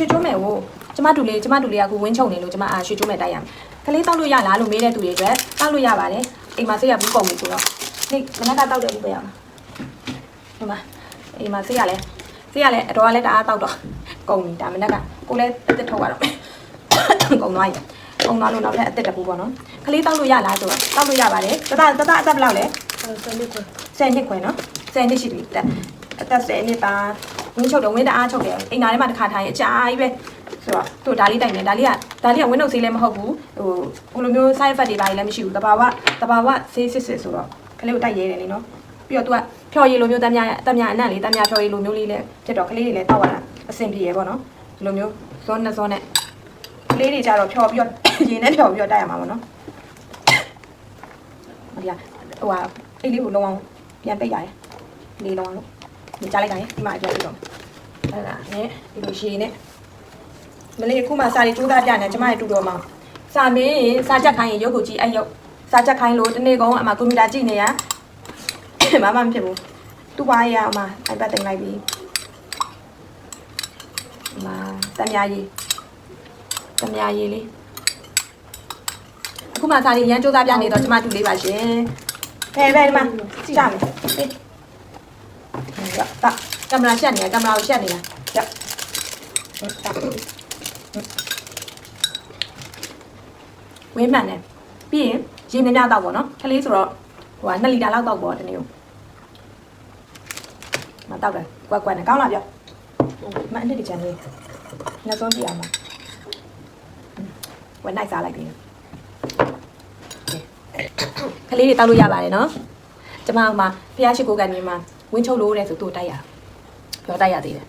ရွှေချိုးမယ်ကိုကျမတူလေးကကိုဝင်းချုံနေလို့ကျမရွှေချိုးမယ်တိုက်ရမယ်ကလေးတောက်လို့ရလားလို့မေးတဲ့သူတွေအတွက်တောက်လို့ရပါတယ်အိမ်မှာဆေးရဘူးကုန်ပြီဆိုတော့နေ့မနက်ကတောက်တယ်ဘူးပဲရမှာဒီမှာအိမ်မှာဆေးရလဲအတော်ကလည်းတအားတောက်တော့ကုန်ပြီဒါမနက်ကကိုလည်းအသက်ထုတ်ရတော့ကုန်သွားပြီကုန်သွားလို့တော့လည်းအသက်တပူပေါ့နော်ကလေးတောက်လို့ရလားဆိုတော့တောက်လို့ရပါတယ်တတအသက်ဘယ်လောက်လဲ10နှစ်ခွဲနော်10နှစ်ရှိပြီအသက်10နှစ်ပါဝင်းချုပ်တော့ဝင်းတအားချုပ်တယ်အိမ်သားထဲမှာတစ်ခါထိုင်အကြာကြီးပဲဆိုတော့သူဒါလေးတိုင်နေဒါလေးကဝင်းနှုတ်ဆေးလည်းမဟုတ်ဘူးဟိုလိုမျိုး side effect တွေပါလည်းမရှိဘူးတဘာဝဆေးစစ်ဆိုတော့ကလေးကိုတိုက်ရဲတယ်လေနော်ပြီးတော့သူကဖြော်ရည်လိုမျိုးတမ်းများအနံ့လေးတမ်းများဖြော်ရည်လိုမျိုးလေးလည်းဖြစ်တော့ကလေးတွေလည်းတောက်ရတာအဆင်ပြေရပေါ့နော်ဒီလိုမျိုးဇွန်းနဲ့ကလေးတွေကြတော့ဖြော်ပြီးတော့ရင်းနဲ့ဖြော်ပြီးတော့တိုက်ရမှာပေါ့နော်ဒီကဟိုဟာအိတ်လေးကိုလုံးအောင်ပြန်ပိတ်ရတယ်လေးလုံးအောင်လို့ညချလိုက်တာရဒီမှာပြန်ပြီးတော့အဲ့ဒါနဲ့ဒီလိုရှည်နဲ့မလေးခုမှစာရီကျိုးသားပြနေကျမရဲ့တူတော်မှာစာမင်းစာချက်ခိုင်းရင်ရုပ်ကိုကြည့်အဲ့ရုပ်စာချက်ခိုင်းလို့တနေ့ကုန်အမှကွန်ပျူတာကြည့်နေရမမဖြစ်ဘူးသူ့ဘာရအမှ iPad တင်လိုက်ပြီမာတမယာရေးလေးအခုမှစာရီရန်ကျိုးသားပြနေတော့ကျမတူလေးပါရှင်ဘယ်ဒီမှာကြာမယ်တာကင်မရာရှက်နေကင်မရာကိုရှက်နေတာကြောက်ဝင်းမှန်တယ်ပြီးရင်ရေမြမြတော့ပေါ့နော်ကလေးဆိုတော့ဟိုက2လီတာလောက်တော့ပေါ့ဒီနေ့ကိုမတော့တယ်ကွက်နဲ့ကောင်းလားပြောမအန်တီချန်လေးနောက်ဆုံးကြည့်အောင်ပါဝက်နိုင်စားလိုက်ပြီကလေးတွေတောက်လို့ရပါတယ်နော်ကျမကမှဖျားရှိကိုကနေမှဝင်းချုပ်လို့တဲ့ဆိုသူ့တိုက်ရပြောတိုက်ရသေးတယ်